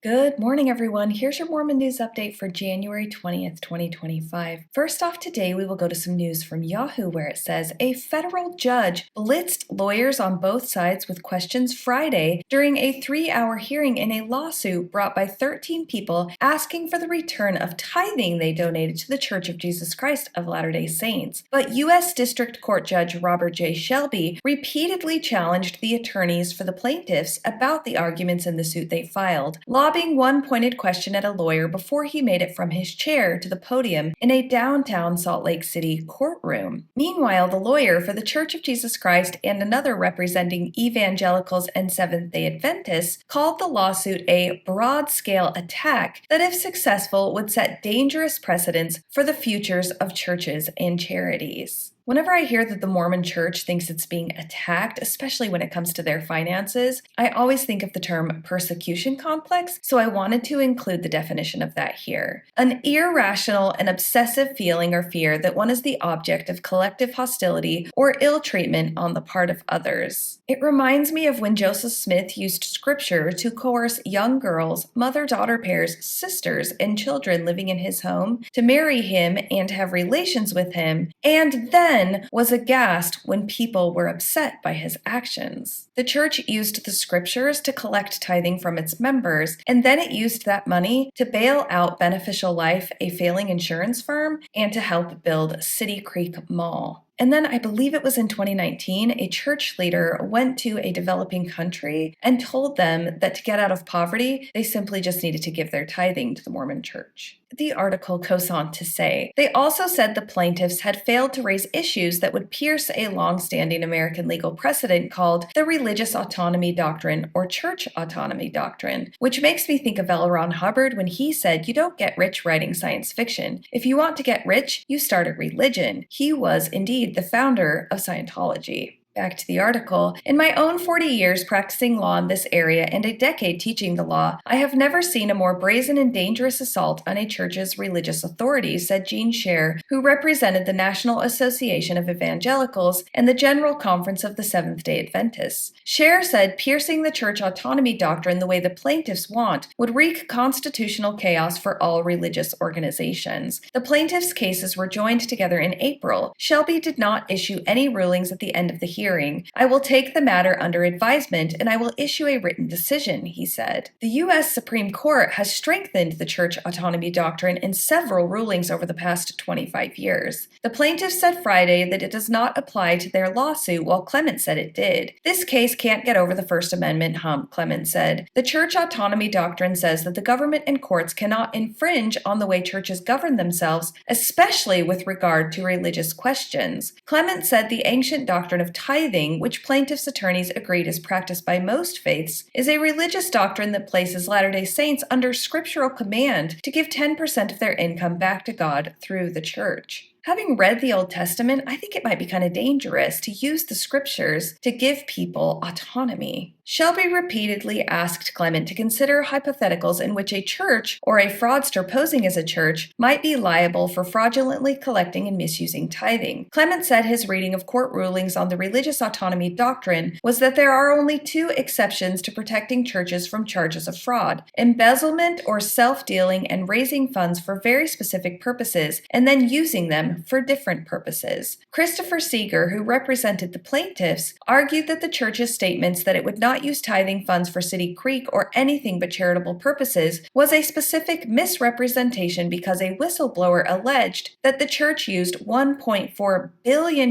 Good morning, everyone. Here's your Mormon news update for January 20th, 2025. First off, today we will go to some news from Yahoo where it says a federal judge blitzed lawyers on both sides with questions Friday during a 3-hour hearing in a lawsuit brought by 13 people asking for the return of tithing they donated to the Church of Jesus Christ of Latter-day Saints. But U.S. District Court Judge Robert J. Shelby repeatedly challenged the attorneys for the plaintiffs about the arguments in the suit they filed, lobbing one pointed question at a lawyer before he made it from his chair to the podium in a downtown Salt Lake City courtroom. Meanwhile, the lawyer for the Church of Jesus Christ and another representing evangelicals and Seventh-day Adventists called the lawsuit a broad-scale attack that, if successful, would set dangerous precedents for the futures of churches and charities. Whenever I hear that the Mormon Church thinks it's being attacked, especially when it comes to their finances, I always think of the term persecution complex, so I wanted to include the definition of that here. An irrational and obsessive feeling or fear that one is the object of collective hostility or ill treatment on the part of others. It reminds me of when Joseph Smith used scripture to coerce young girls, mother-daughter pairs, sisters, and children living in his home to marry him and have relations with him, and then was aghast when people were upset by his actions. The church used the scriptures to collect tithing from its members, and then it used that money to bail out Beneficial Life, a failing insurance firm, and to help build City Creek Mall. And then I believe it was in 2019, a church leader went to a developing country and told them that to get out of poverty, they simply just needed to give their tithing to the Mormon Church. The article goes on to say, they also said the plaintiffs had failed to raise issues that would pierce a long-standing American legal precedent called the Religious Autonomy Doctrine or Church Autonomy Doctrine, which makes me think of L. Ron Hubbard when he said, "You don't get rich writing science fiction. If you want to get rich, you start a religion." He was indeed the founder of Scientology. Back to the article. In my own 40 years practicing law in this area and a decade teaching the law, I have never seen a more brazen and dangerous assault on a church's religious authority, said Gene Scher, who represented the National Association of Evangelicals and the General Conference of the Seventh-day Adventists. Scher said piercing the church autonomy doctrine the way the plaintiffs want would wreak constitutional chaos for all religious organizations. The plaintiffs' cases were joined together in April. Shelby did not issue any rulings at the end of the hearing. I will take the matter under advisement and I will issue a written decision, he said. The U.S. Supreme Court has strengthened the church autonomy doctrine in several rulings over the past 25 years. The plaintiffs said Friday that it does not apply to their lawsuit, while Clement said it did. This case can't get over the First Amendment hump, Clement said. The church autonomy doctrine says that the government and courts cannot infringe on the way churches govern themselves, especially with regard to religious questions. Clement said the ancient doctrine of tithing, which plaintiffs' attorneys agreed is practiced by most faiths, is a religious doctrine that places Latter-day Saints under scriptural command to give 10% of their income back to God through the church. Having read the Old Testament, I think it might be kind of dangerous to use the scriptures to give people autonomy. Shelby repeatedly asked Clement to consider hypotheticals in which a church or a fraudster posing as a church might be liable for fraudulently collecting and misusing tithing. Clement said his reading of court rulings on the religious autonomy doctrine was that there are only two exceptions to protecting churches from charges of fraud: embezzlement or self-dealing and raising funds for very specific purposes and then using them for different purposes. Christopher Seeger, who represented the plaintiffs, argued that the church's statements that it would not use tithing funds for City Creek or anything but charitable purposes was a specific misrepresentation because a whistleblower alleged that the church used $1.4 billion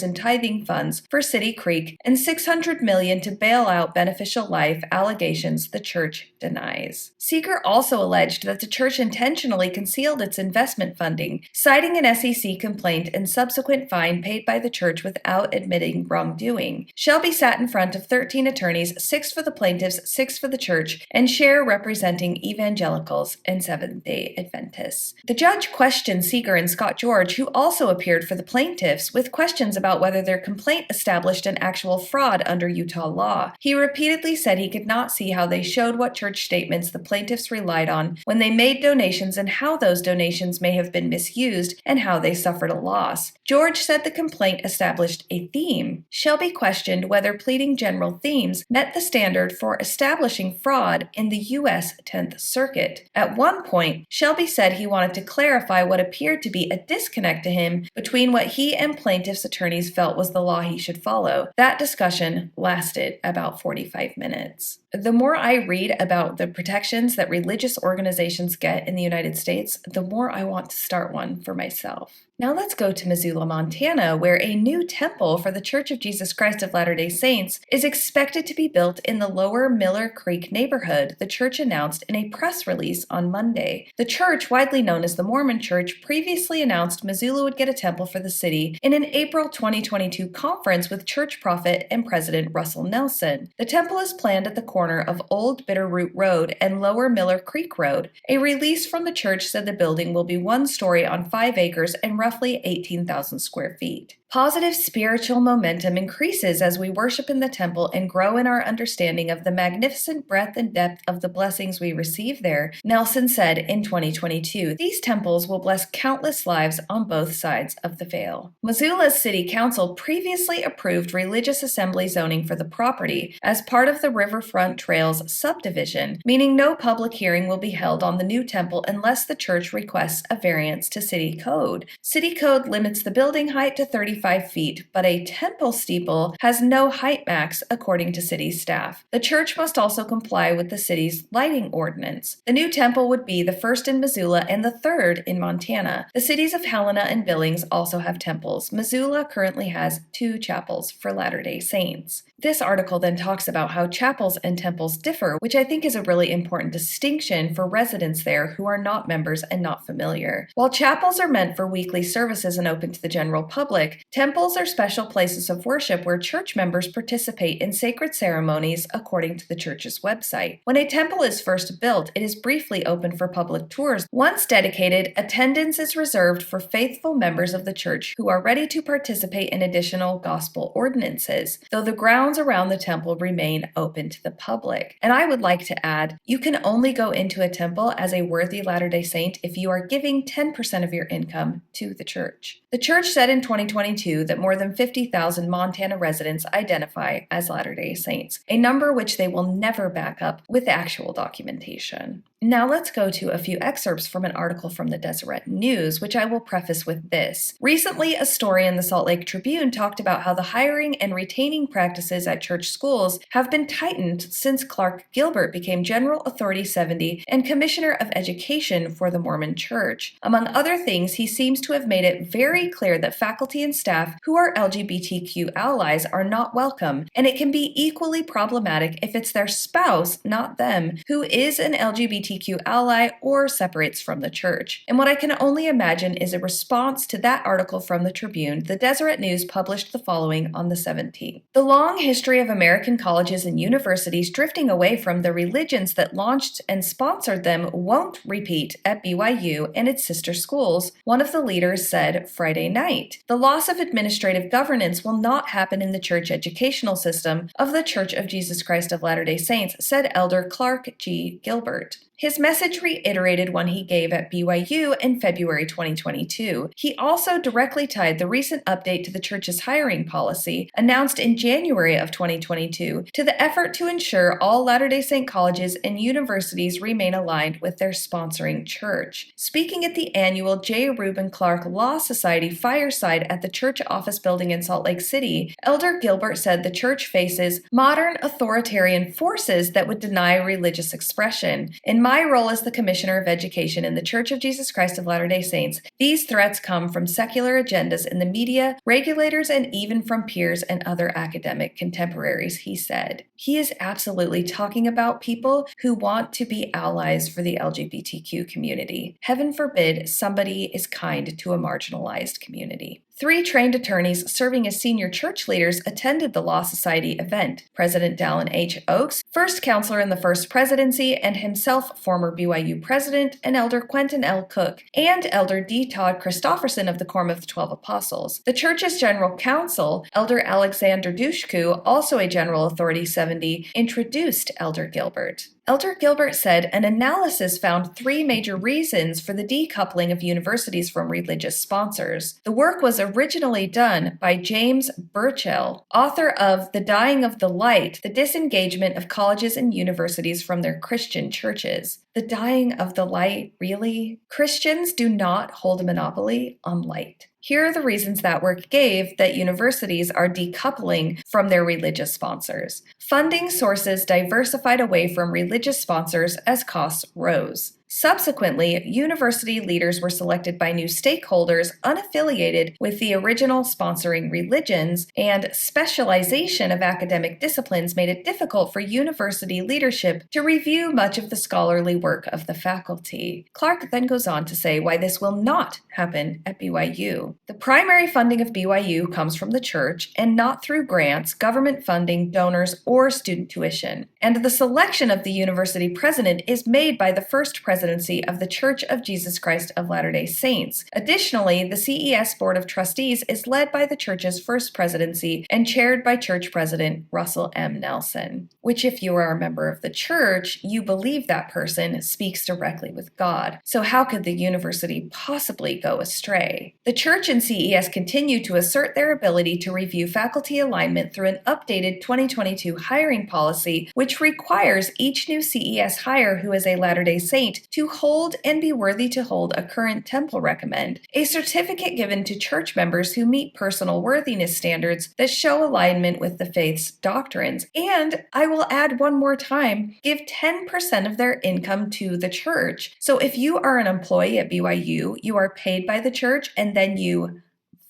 in tithing funds for City Creek and $600 million to bail out Beneficial Life, allegations the church denies. Seeger also alleged that the church intentionally concealed its investment funding, citing an SEC complaint and subsequent fine paid by the church without admitting wrongdoing. Shelby sat in front of 13 attorneys, 6 for the plaintiffs, 6 for the church, and Scher representing evangelicals and Seventh-day Adventists. The judge questioned Seeger and Scott George, who also appeared for the plaintiffs, with questions about whether their complaint established an actual fraud under Utah law. He repeatedly said he could not see how they showed what church statements the plaintiffs relied on when they made donations and how those donations may have been misused and how they suffered a loss. George said the complaint established a theme. Shelby questioned whether pleading general themes meant met the standard for establishing fraud in the U.S. 10th Circuit. At one point, Shelby said he wanted to clarify what appeared to be a disconnect to him between what he and plaintiff's attorneys felt was the law he should follow. That discussion lasted about 45 minutes. The more I read about the protections that religious organizations get in the United States, the more I want to start one for myself. Now let's go to Missoula, Montana, where a new temple for the Church of Jesus Christ of Latter-day Saints is expected to be built in the Lower Miller Creek neighborhood, the church announced in a press release on Monday. The church, widely known as the Mormon Church, previously announced Missoula would get a temple for the city in an April 2022 conference with church prophet and President Russell Nelson. The temple is planned at the corner of Old Bitterroot Road and Lower Miller Creek Road. A release from the church said the building will be one story on 5 acres and roughly 18,000 square feet. Positive spiritual momentum increases as we worship in the temple and grow in our understanding of the magnificent breadth and depth of the blessings we receive there, Nelson said in 2022. These temples will bless countless lives on both sides of the veil. Missoula's City Council previously approved religious assembly zoning for the property as part of the Riverfront Trails subdivision, meaning no public hearing will be held on the new temple unless the church requests a variance to city code. City code limits the building height to 35 feet, but a temple steeple has no height max, according to city staff. The church must also comply with the city's lighting ordinance. The new temple would be the first in Missoula and the third in Montana. The cities of Helena and Billings also have temples. Missoula currently has 2 chapels for Latter-day Saints. This article then talks about how chapels and temples differ, which I think is a really important distinction for residents there who are not members and not familiar. While chapels are meant for weekly services and open to the general public, temples are special places of worship where church members participate in sacred ceremonies according to the church's website. When a temple is first built, it is briefly open for public tours. Once dedicated, attendance is reserved for faithful members of the church who are ready to participate in additional gospel ordinances, though the grounds around the temple remain open to the public. And I would like to add, you can only go into a temple as a worthy Latter-day Saint if you are giving 10% of your income to the church. The church said in 2022 that more than 50,000 Montana residents identify as Latter-day Saints, a number which they will never back up with actual documentation. Now let's go to a few excerpts from an article from the Deseret News, which I will preface with this. Recently, a story in the Salt Lake Tribune talked about how the hiring and retaining practices at church schools have been tightened since Clark Gilbert became General Authority 70 and Commissioner of Education for the Mormon Church. Among other things, he seems to have made it very clear that faculty and staff who are LGBTQ allies are not welcome, and it can be equally problematic if it's their spouse, not them, who is an LGBTQ ally or separates from the church. And what I can only imagine is a response to that article from the Tribune. The Deseret News published the following on the 17th. The long history of American colleges and universities drifting away from the religions that launched and sponsored them won't repeat at BYU and its sister schools, one of the leaders said Friday night. The loss of administrative governance will not happen in the church educational system of the Church of Jesus Christ of Latter-day Saints, said Elder Clark G. Gilbert. His message reiterated one he gave at BYU in February 2022. He also directly tied the recent update to the church's hiring policy, announced in January of 2022, to the effort to ensure all Latter-day Saint colleges and universities remain aligned with their sponsoring church. Speaking at the annual J. Reuben Clark Law Society fireside at the church office building in Salt Lake City, Elder Gilbert said the church faces modern authoritarian forces that would deny religious expression. In my role as the Commissioner of Education in the Church of Jesus Christ of Latter-day Saints, these threats come from secular agendas in the media, regulators, and even from peers and other academic contemporaries, he said. He is absolutely talking about people who want to be allies for the LGBTQ community. Heaven forbid somebody is kind to a marginalized community. 3 trained attorneys serving as senior church leaders attended the Law Society event. President Dallin H. Oaks, first counselor in the First Presidency and himself former BYU president, and Elder Quentin L. Cook, and Elder D. Todd Christofferson of the Quorum of the 12 Apostles. The church's general counsel, Elder Alexander Dushku, also a General Authority 70, introduced Elder Gilbert. Elder Gilbert said an analysis found 3 major reasons for the decoupling of universities from religious sponsors. The work was originally done by James Burchell, author of The Dying of the Light, The Disengagement of Colleges and Universities from Their Christian Churches. The dying of the light, really? Christians do not hold a monopoly on light. Here are the reasons that work gave that universities are decoupling from their religious sponsors. Funding sources diversified away from religious sponsors as costs rose. Subsequently, university leaders were selected by new stakeholders unaffiliated with the original sponsoring religions, and specialization of academic disciplines made it difficult for university leadership to review much of the scholarly work of the faculty. Clark then goes on to say why this will not happen at BYU. The primary funding of BYU comes from the church and not through grants, government funding, donors, or student tuition. And the selection of the university president is made by the first presidency of the Church of Jesus Christ of Latter-day Saints. Additionally, the CES Board of Trustees is led by the church's first presidency and chaired by Church President Russell M. Nelson, which, if you are a member of the church, you believe that person speaks directly with God. So how could the university possibly go astray? The church and CES continue to assert their ability to review faculty alignment through an updated 2022 hiring policy, which requires each new CES hire who is a Latter-day Saint to hold and be worthy to hold a current temple recommend, a certificate given to church members who meet personal worthiness standards that show alignment with the faith's doctrines. And I will add one more time, give 10% of their income to the church. So if you are an employee at BYU, you are paid by the church, and then you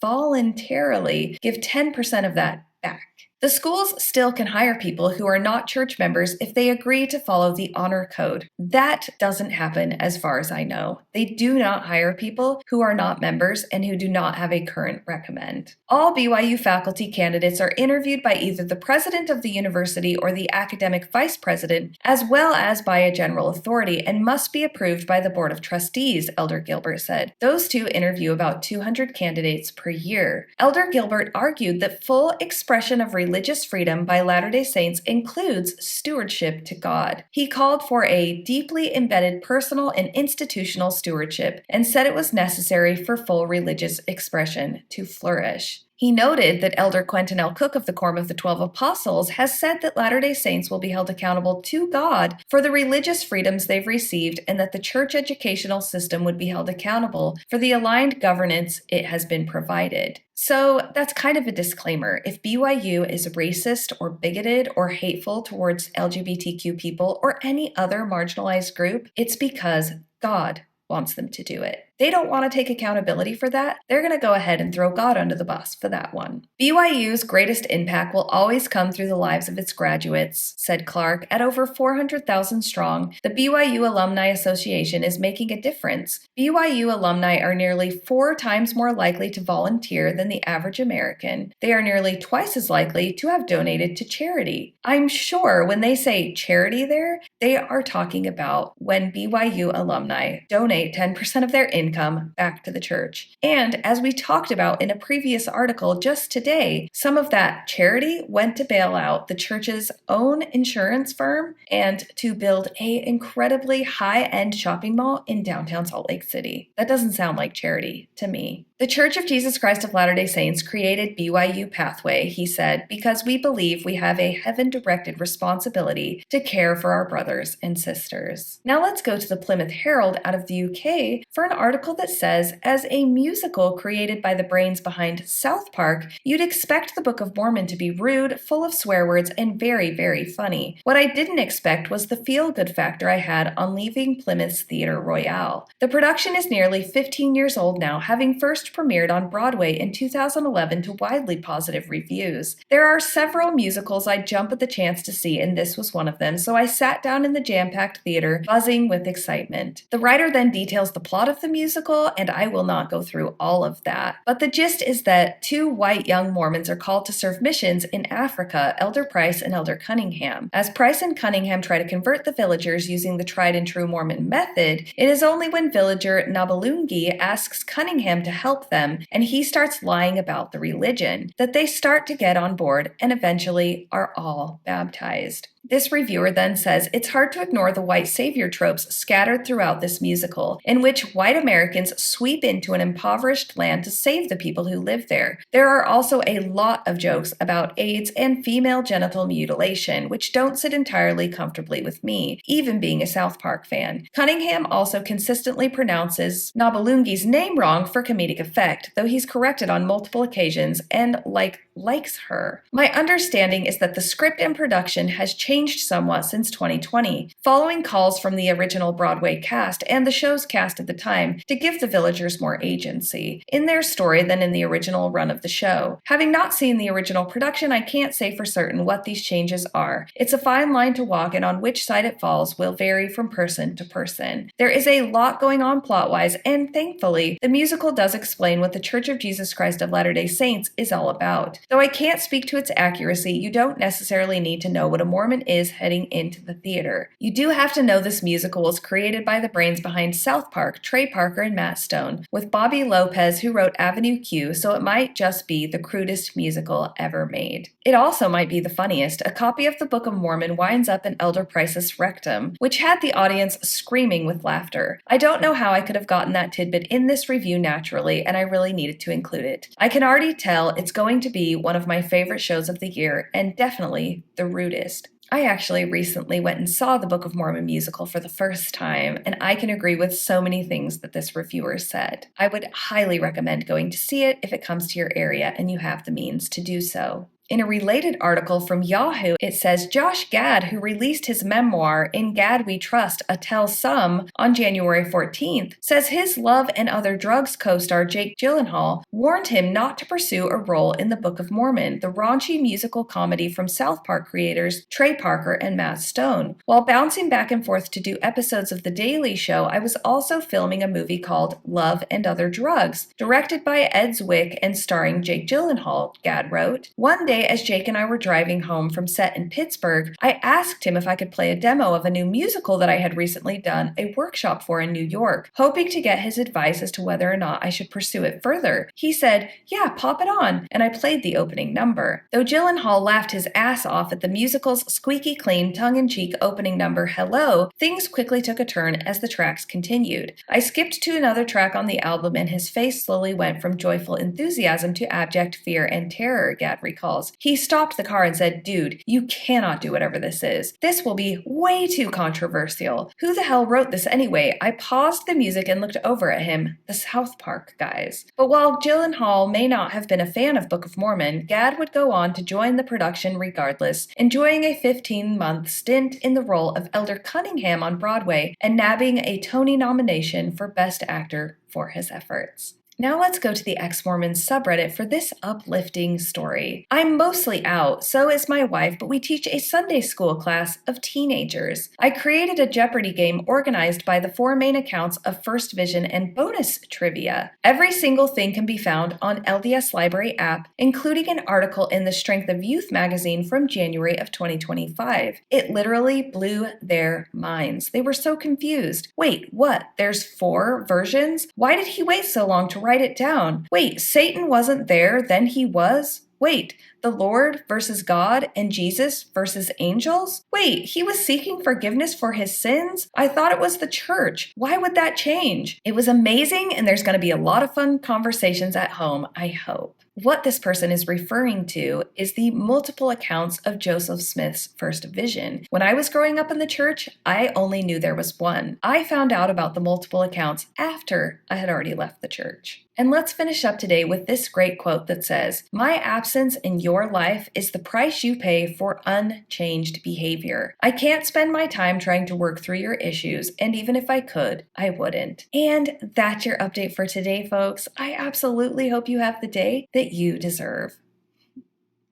voluntarily give 10% of that back. The schools still can hire people who are not church members if they agree to follow the honor code. That doesn't happen as far as I know. They do not hire people who are not members and who do not have a current recommend. All BYU faculty candidates are interviewed by either the president of the university or the academic vice president, as well as by a general authority, and must be approved by the Board of Trustees, Elder Gilbert said. Those two interview about 200 candidates per year. Elder Gilbert argued that full expression of religious freedom by Latter-day Saints includes stewardship to God. He called for a deeply embedded personal and institutional stewardship and said it was necessary for full religious expression to flourish. He noted that Elder Quentin L. Cook of the Quorum of the 12 Apostles has said that Latter-day Saints will be held accountable to God for the religious freedoms they've received, and that the church educational system would be held accountable for the aligned governance it has been provided. So that's kind of a disclaimer. If BYU is racist or bigoted or hateful towards LGBTQ people or any other marginalized group, it's because God wants them to do it. They don't want to take accountability for that. They're going to go ahead and throw God under the bus for that one. BYU's greatest impact will always come through the lives of its graduates, said Clark. At over 400,000 strong, the BYU Alumni Association is making a difference. BYU alumni are nearly 4 times more likely to volunteer than the average American. They are nearly twice as likely to have donated to charity. I'm sure when they say charity there, they are talking about when BYU alumni donate 10% of their income back to the church. And as we talked about in a previous article just today, some of that charity went to bail out the church's own insurance firm and to build an incredibly high-end shopping mall in downtown Salt Lake City. That doesn't sound like charity to me. The Church of Jesus Christ of Latter-day Saints created BYU Pathway, he said, because we believe we have a heaven-directed responsibility to care for our brothers and sisters. Now let's go to the Plymouth Herald out of the UK for an article that says, as a musical created by the brains behind South Park, you'd expect the Book of Mormon to be rude, full of swear words, and very, very funny. What I didn't expect was the feel-good factor I had on leaving Plymouth's Theatre Royale. The production is nearly 15 years old now, having first premiered on Broadway in 2011 to widely positive reviews. There are several musicals I'd jump at the chance to see, and this was one of them, so I sat down in the jam-packed theater, buzzing with excitement. The writer then details the plot of the musical, and I will not go through all of that. But the gist is that 2 white young Mormons are called to serve missions in Africa, Elder Price and Elder Cunningham. As Price and Cunningham try to convert the villagers using the tried-and-true Mormon method, it is only when villager Nabalungi asks Cunningham to help them, and he starts lying about the religion, that they start to get on board and eventually are all baptized. This reviewer then says it's hard to ignore the white savior tropes scattered throughout this musical, in which white Americans sweep into an impoverished land to save the people who live there. There are also a lot of jokes about AIDS and female genital mutilation, which don't sit entirely comfortably with me, even being a South Park fan. Cunningham also consistently pronounces Nabalungi's name wrong for comedic effect, though he's corrected on multiple occasions and likes her. My understanding is that the script and production has changed somewhat since 2020, following calls from the original Broadway cast and the show's cast at the time to give the villagers more agency in their story than in the original run of the show. Having not seen the original production, I can't say for certain what these changes are. It's a fine line to walk, and on which side it falls will vary from person to person. There is a lot going on plot-wise, and thankfully, the musical does explain what the Church of Jesus Christ of Latter-day Saints is all about. Though I can't speak to its accuracy, you don't necessarily need to know what a Mormon is heading into the theater. You do have to know this musical was created by the brains behind South Park, Trey Parker and Matt Stone, with Bobby Lopez, who wrote Avenue Q, so it might just be the crudest musical ever made. It also might be the funniest. A copy of the Book of Mormon winds up in Elder Price's rectum, which had the audience screaming with laughter. I don't know how I could have gotten that tidbit in this review naturally, and I really needed to include it. I can already tell it's going to be one of my favorite shows of the year, and definitely the rudest. I actually recently went and saw the Book of Mormon musical for the first time, and I can agree with so many things that this reviewer said. I would highly recommend going to see it if it comes to your area and you have the means to do so. In a related article from Yahoo, it says Josh Gad, who released his memoir, In Gad We Trust, A Tell Some, on January 14th, says his Love and Other Drugs co-star Jake Gyllenhaal warned him not to pursue a role in the Book of Mormon, the raunchy musical comedy from South Park creators Trey Parker and Matt Stone. While bouncing back and forth to do episodes of The Daily Show, I was also filming a movie called Love and Other Drugs, directed by Ed Zwick and starring Jake Gyllenhaal, Gad wrote. One day, as Jake and I were driving home from set in Pittsburgh, I asked him if I could play a demo of a new musical that I had recently done a workshop for in New York, hoping to get his advice as to whether or not I should pursue it further. He said, "Yeah, pop it on," and I played the opening number. Though Gyllenhaal laughed his ass off at the musical's squeaky clean, tongue-in-cheek opening number, Hello, things quickly took a turn as the tracks continued. I skipped to another track on the album, and his face slowly went from joyful enthusiasm to abject fear and terror, Gad recalls. He stopped the car and said, "Dude, you cannot do whatever this is. This will be way too controversial. Who the hell wrote this anyway?" I paused the music and looked over at him. The South Park guys. But while Gyllenhaal may not have been a fan of Book of Mormon, Gad would go on to join the production regardless, enjoying a 15-month stint in the role of Elder Cunningham on Broadway and nabbing a Tony nomination for Best Actor for his efforts. Now let's go to the Ex-Mormon subreddit for this uplifting story. I'm mostly out, so is my wife, but we teach a Sunday school class of teenagers. I created a Jeopardy game organized by the 4 main accounts of First Vision and bonus trivia. Every single thing can be found on LDS Library app, including an article in the Strength of Youth magazine from January of 2025. It literally blew their minds. They were so confused. Wait, what? There's 4 versions? Why did he wait so long to write it down? Wait, Satan wasn't there, then he was? Wait, the Lord versus God and Jesus versus angels? Wait, he was seeking forgiveness for his sins? I thought it was the church. Why would that change? It was amazing, and there's going to be a lot of fun conversations at home, I hope. What this person is referring to is the multiple accounts of Joseph Smith's first vision. When I was growing up in the church, I only knew there was one. I found out about the multiple accounts after I had already left the church. And let's finish up today with this great quote that says, "My absence in your life is the price you pay for unchanged behavior. I can't spend my time trying to work through your issues, and even if I could, I wouldn't." And that's your update for today, folks. I absolutely hope you have the day that you deserve.